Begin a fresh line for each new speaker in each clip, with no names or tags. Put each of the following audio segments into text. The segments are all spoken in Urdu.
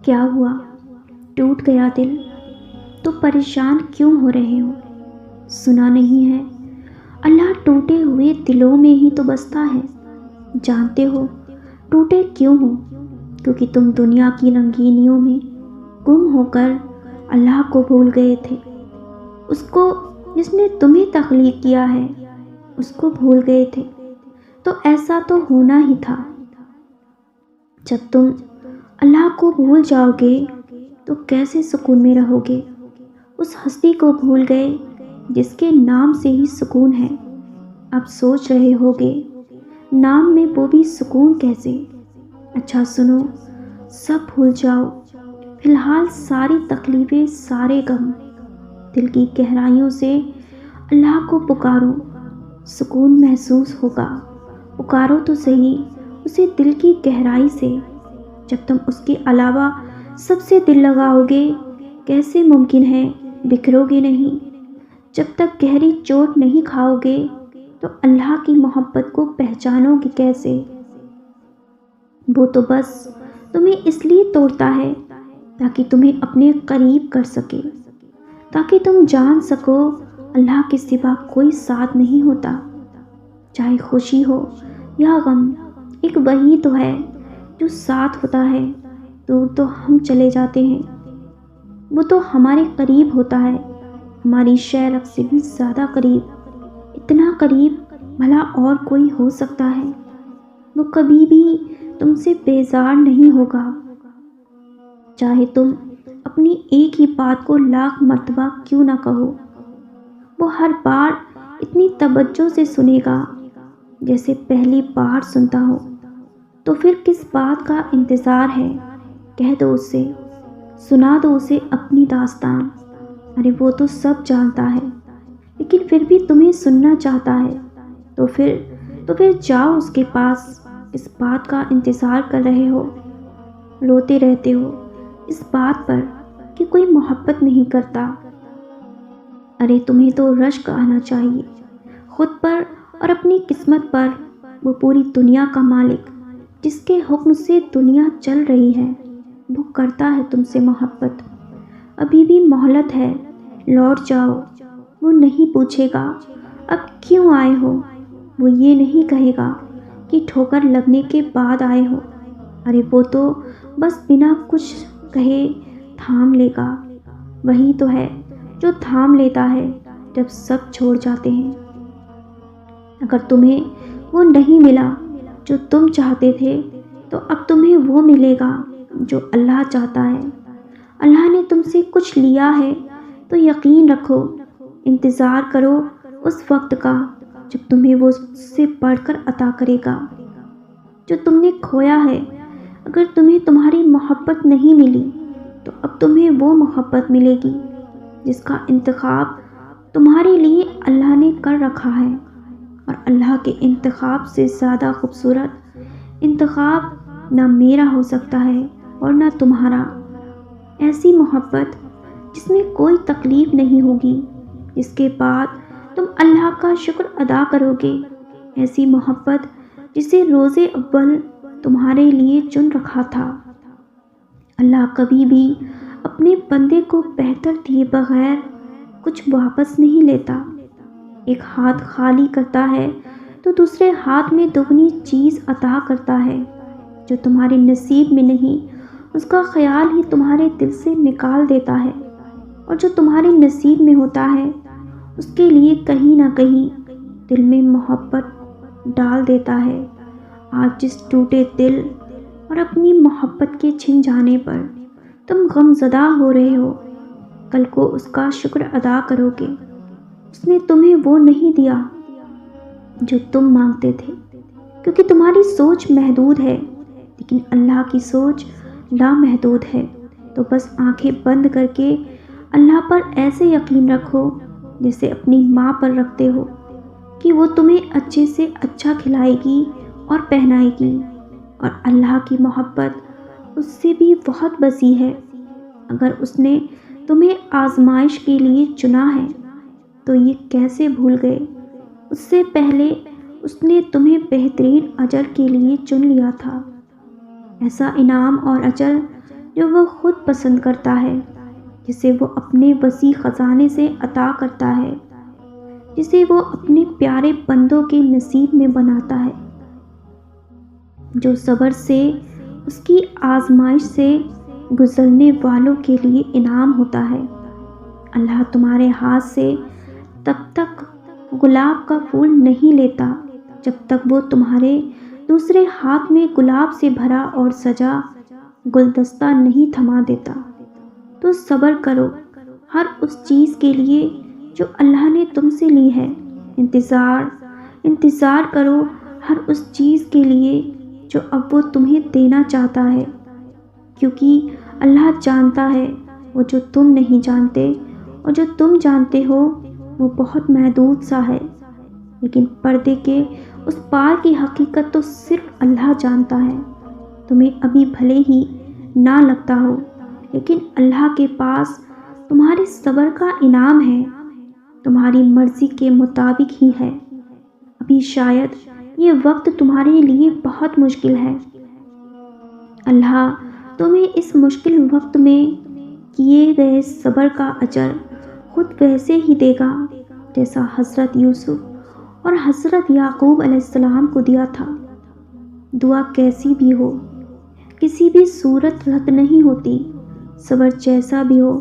کیا ہوا؟ ٹوٹ گیا دل؟ تو پریشان کیوں ہو رہے ہو؟ سنا نہیں ہے اللہ ٹوٹے ہوئے دلوں میں ہی تو بستا ہے۔ جانتے ہو ٹوٹے کیوں ہو؟ کیونکہ تم دنیا کی رنگینیوں میں گم ہو کر اللہ کو بھول گئے تھے۔ اس کو جس نے تمہیں تخلیق کیا ہے، اس کو بھول گئے تھے۔ تو ایسا تو ہونا ہی تھا۔ جب تم اللہ کو بھول جاؤ گے تو کیسے سکون میں رہو گے؟ اس ہستی کو بھول گئے جس کے نام سے ہی سکون ہے۔ اب سوچ رہے ہوگے نام میں وہ بھی سکون کیسے؟ اچھا سنو، سب بھول جاؤ فی الحال، ساری تکلیفیں، سارے غم۔ دل کی گہرائیوں سے اللہ کو پکارو، سکون محسوس ہوگا۔ پکارو تو صحیح اسے دل کی گہرائی سے۔ جب تم اس کے علاوہ سب سے دل لگاؤ گے، کیسے ممکن ہے بکھرو گے نہیں؟ جب تک گہری چوٹ نہیں کھاؤ گے تو اللہ کی محبت کو پہچانو گے کیسے؟ وہ تو بس تمہیں اس لیے توڑتا ہے تاکہ تمہیں اپنے قریب کر سکے، تاکہ تم جان سکو اللہ کے سوا کوئی ساتھ نہیں ہوتا۔ چاہے خوشی ہو یا غم، ایک وہی تو ہے جو ساتھ ہوتا ہے۔ دور تو ہم چلے جاتے ہیں، وہ تو ہمارے قریب ہوتا ہے، ہماری شہرت سے بھی زیادہ قریب۔ اتنا قریب بھلا اور کوئی ہو سکتا ہے؟ وہ کبھی بھی تم سے بیزار نہیں ہوگا، چاہے تم اپنی ایک ہی بات کو لاکھ مرتبہ کیوں نہ کہو۔ وہ ہر بار اتنی توجہ سے سنے گا جیسے پہلی بار سنتا ہو۔ تو پھر کس بات کا انتظار ہے؟ کہہ دو اسے، سنا دو اسے اپنی داستان۔ ارے وہ تو سب جانتا ہے، لیکن پھر بھی تمہیں سننا چاہتا ہے۔ تو پھر جاؤ اس کے پاس۔ اس بات کا انتظار کر رہے ہو؟ روتے رہتے ہو اس بات پر کہ کوئی محبت نہیں کرتا۔ ارے تمہیں تو رشک آنا چاہیے خود پر اور اپنی قسمت پر۔ وہ پوری دنیا کا مالک جس کے حکم سے دنیا چل رہی ہے، وہ کرتا ہے تم سے محبت۔ ابھی بھی مہلت ہے، لوٹ جاؤ۔ وہ نہیں پوچھے گا اب کیوں آئے ہو، وہ یہ نہیں کہے گا کہ ٹھوکر لگنے کے بعد آئے ہو۔ ارے وہ تو بس بنا کچھ کہے تھام لے گا۔ وہی تو ہے جو تھام لیتا ہے جب سب چھوڑ جاتے ہیں۔ اگر تمہیں وہ نہیں ملا جو تم چاہتے تھے، تو اب تمہیں وہ ملے گا جو اللہ چاہتا ہے۔ اللہ نے تم سے کچھ لیا ہے تو یقین رکھو، انتظار کرو اس وقت کا جب تمہیں وہ سے بڑھ کر عطا کرے گا۔ جو تم نے کھویا ہے، اگر تمہیں تمہاری محبت نہیں ملی تو اب تمہیں وہ محبت ملے گی جس کا انتخاب تمہارے لیے اللہ نے کر رکھا ہے۔ اور اللہ کے انتخاب سے زیادہ خوبصورت انتخاب نہ میرا ہو سکتا ہے اور نہ تمہارا۔ ایسی محبت جس میں کوئی تکلیف نہیں ہوگی، جس کے بعد تم اللہ کا شکر ادا کرو گے۔ ایسی محبت جسے روز اول تمہارے لیے چن رکھا تھا۔ اللہ کبھی بھی اپنے بندے کو بہتر دیے بغیر کچھ واپس نہیں لیتا۔ ایک ہاتھ خالی کرتا ہے تو دوسرے ہاتھ میں دگنی چیز عطا کرتا ہے۔ جو تمہارے نصیب میں نہیں، اس کا خیال ہی تمہارے دل سے نکال دیتا ہے، اور جو تمہارے نصیب میں ہوتا ہے اس کے لیے کہیں نہ کہیں دل میں محبت ڈال دیتا ہے۔ آج جس ٹوٹے دل اور اپنی محبت کے چھن جانے پر تم غم زدہ ہو رہے ہو، کل کو اس کا شکر ادا کرو گے۔ اس نے تمہیں وہ نہیں دیا جو تم مانگتے تھے، کیونکہ تمہاری سوچ محدود ہے، لیکن اللہ کی سوچ لامحدود ہے۔ تو بس آنکھیں بند کر کے اللہ پر ایسے یقین رکھو جیسے اپنی ماں پر رکھتے ہو کہ وہ تمہیں اچھے سے اچھا کھلائے گی اور پہنائے گی۔ اور اللہ کی محبت اس سے بھی بہت وسیع ہے۔ اگر اس نے تمہیں آزمائش کے لیے چنا ہے تو یہ کیسے بھول گئے؟ اس سے پہلے اس نے تمہیں بہترین اجر کے لیے چن لیا تھا، ایسا انعام اور اجر جو وہ خود پسند کرتا ہے، جسے وہ اپنے وسیع خزانے سے عطا کرتا ہے، جسے وہ اپنے پیارے بندوں کے نصیب میں بناتا ہے، جو صبر سے اس کی آزمائش سے گزرنے والوں کے لیے انعام ہوتا ہے۔ اللہ تمہارے ہاتھ سے تب تک گلاب کا پھول نہیں لیتا جب تک وہ تمہارے دوسرے ہاتھ میں گلاب سے بھرا اور سجا گلدستہ نہیں تھما دیتا۔ تو صبر کرو ہر اس چیز کے لیے جو اللہ نے تم سے لی ہے۔ انتظار کرو ہر اس چیز کے لیے جو اب وہ تمہیں دینا چاہتا ہے، کیونکہ اللہ جانتا ہے وہ جو تم نہیں جانتے، اور جو تم جانتے ہو وہ بہت محدود سا ہے، لیکن پردے کے اس پار کی حقیقت تو صرف اللہ جانتا ہے۔ تمہیں ابھی بھلے ہی نہ لگتا ہو، لیکن اللہ کے پاس تمہارے صبر کا انعام ہے، تمہاری مرضی کے مطابق ہی ہے۔ ابھی شاید یہ وقت تمہارے لیے بہت مشکل ہے۔ اللہ تمہیں اس مشکل وقت میں کیے گئے صبر کا اجر خود ویسے ہی دے گا جیسا حضرت یوسف اور حضرت یعقوب علیہ السلام کو دیا تھا۔ دعا کیسی بھی ہو، کسی بھی صورت رد نہیں ہوتی۔ صبر جیسا بھی ہو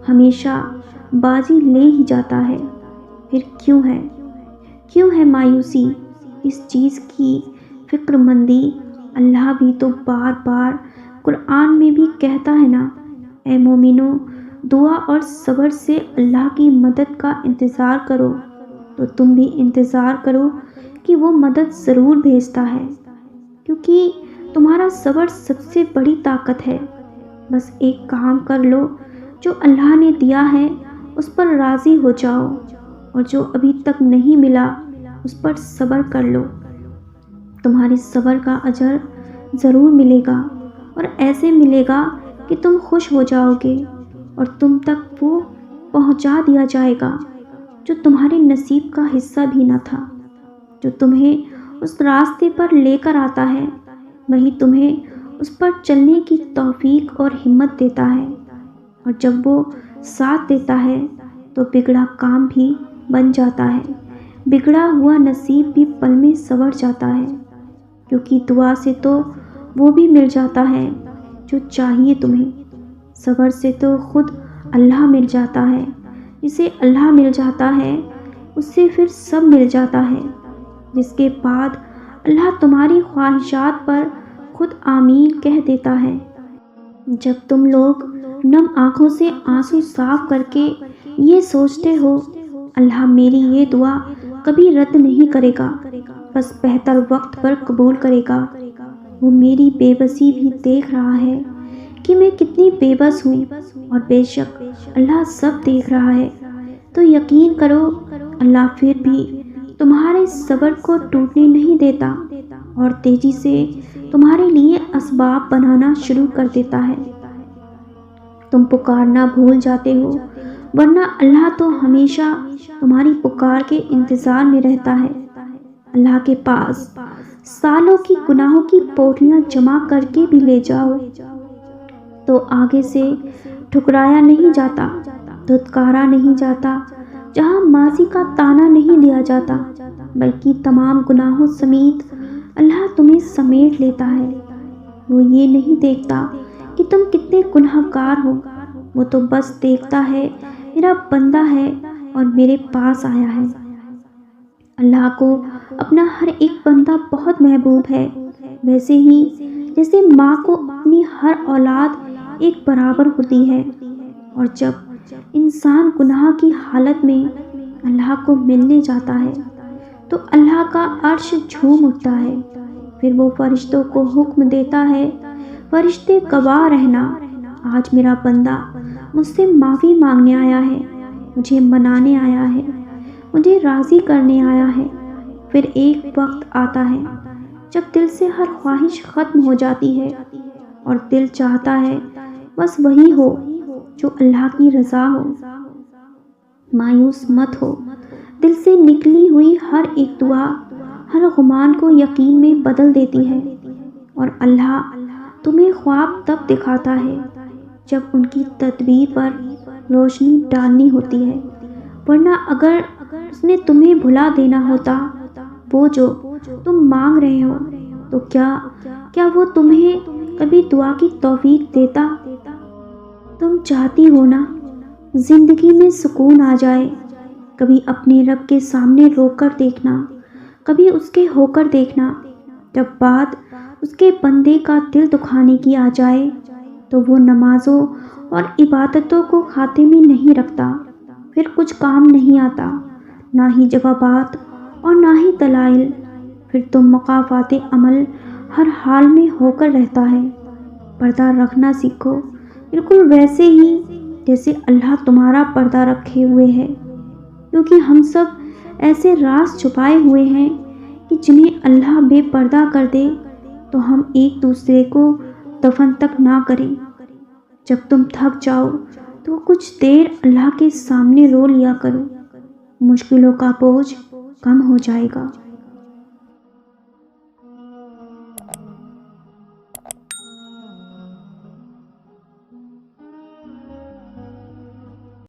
ہمیشہ بازی لے ہی جاتا ہے۔ پھر کیوں ہے مایوسی؟ اس چیز کی فکر مندی اللہ بھی تو بار بار قرآن میں بھی کہتا ہے نا، اے مومنو دعا اور صبر سے اللہ کی مدد کا انتظار کرو۔ تو تم بھی انتظار کرو کہ وہ مدد ضرور بھیجتا ہے، کیونکہ تمہارا صبر سب سے بڑی طاقت ہے۔ بس ایک کام کر لو، جو اللہ نے دیا ہے اس پر راضی ہو جاؤ، اور جو ابھی تک نہیں ملا اس پر صبر کر لو۔ تمہاری صبر کا اجر ضرور ملے گا، اور ایسے ملے گا کہ تم خوش ہو جاؤ گے، اور تم تک وہ پہنچا دیا جائے گا جو تمہارے نصیب کا حصہ بھی نہ تھا۔ جو تمہیں اس راستے پر لے کر آتا ہے وہی تمہیں اس پر چلنے کی توفیق اور ہمت دیتا ہے، اور جب وہ ساتھ دیتا ہے تو بگڑا کام بھی بن جاتا ہے، بگڑا ہوا نصیب بھی پل میں سنور جاتا ہے، کیونکہ دعا سے تو وہ بھی مل جاتا ہے جو چاہیے تمہیں۔ صبر سے تو خود اللہ مل جاتا ہے، جسے اللہ مل جاتا ہے اس سے پھر سب مل جاتا ہے، جس کے بعد اللہ تمہاری خواہشات پر خود آمین کہہ دیتا ہے۔ جب تم لوگ نم آنکھوں سے آنسو صاف کر کے یہ سوچتے ہو اللہ میری یہ دعا کبھی رد نہیں کرے گا، بس بہتر وقت پر قبول کرے گا، وہ میری بے بسی بھی دیکھ رہا ہے کہ میں کتنی بے بس ہوں، اور بے شک اللہ سب دیکھ رہا ہے، تو یقین کرو اللہ پھر بھی تمہارے صبر کو ٹوٹنے نہیں دیتا، اور تیزی سے تمہارے لیے اسباب بنانا شروع کر دیتا ہے۔ تم پکارنا بھول جاتے ہو، ورنہ اللہ تو ہمیشہ تمہاری پکار کے انتظار میں رہتا ہے۔ اللہ کے پاس سالوں کی گناہوں کی پوٹلیاں جمع کر کے بھی لے جاؤ تو آگے سے ٹھکرایا نہیں جاتا، دھتکارا نہیں جاتا، جہاں ماضی کا تانا نہیں دیا جاتا، بلکہ تمام گناہوں سمیت اللہ تمہیں سمیٹ لیتا ہے۔ وہ یہ نہیں دیکھتا کہ تم کتنے گناہ گار ہو، وہ تو بس دیکھتا ہے میرا بندہ ہے اور میرے پاس آیا ہے۔ اللہ کو اپنا ہر ایک بندہ بہت محبوب ہے، ویسے ہی جیسے ماں کو اپنی ہر اولاد ایک برابر ہوتی ہے، اور جب انسان گناہ کی حالت میں اللہ کو ملنے جاتا ہے تو اللہ کا عرش جھوم اٹھتا ہے۔ پھر وہ فرشتوں کو حکم دیتا ہے، فرشتے گواہ رہنا، آج میرا بندہ مجھ سے معافی مانگنے آیا ہے، مجھے منانے آیا ہے، مجھے راضی کرنے آیا ہے۔ پھر ایک وقت آتا ہے جب دل سے ہر خواہش ختم ہو جاتی ہے، اور دل چاہتا ہے بس وہی ہو جو اللہ کی رضا ہو۔ مایوس مت ہو، دل سے نکلی ہوئی ہر ایک دعا ہر گمان کو یقین میں بدل دیتی ہے، اور اللہ تمہیں خواب تب دکھاتا ہے جب ان کی تدبیر پر روشنی ڈالنی ہوتی ہے، ورنہ اگر اس نے تمہیں بھلا دینا ہوتا وہ جو تم مانگ رہے ہو، تو کیا وہ تمہیں کبھی دعا کی توفیق دیتا؟ تم چاہتی ہو نا زندگی میں سکون آ جائے، کبھی اپنے رب کے سامنے رو کر دیکھنا، کبھی اس کے ہو کر دیکھنا۔ جب بات اس کے بندے کا دل دکھانے کی آ جائے تو وہ نمازوں اور عبادتوں کو کھاتے میں نہیں رکھتا، پھر کچھ کام نہیں آتا، نہ ہی جوابات اور نہ ہی دلائل، پھر تو مقافات عمل ہر حال میں ہو کر رہتا ہے۔ پردہ رکھنا سیکھو، بالکل ویسے ہی جیسے اللہ تمہارا پردہ رکھے ہوئے ہے، کیونکہ ہم سب ایسے راز چھپائے ہوئے ہیں کہ جنہیں اللہ بے پردہ کر دے تو ہم ایک دوسرے کو دفن تک نہ کریں۔ جب تم تھک جاؤ تو کچھ دیر اللہ کے سامنے رو لیا کرو، مشکلوں کا بوجھ کم ہو جائے گا۔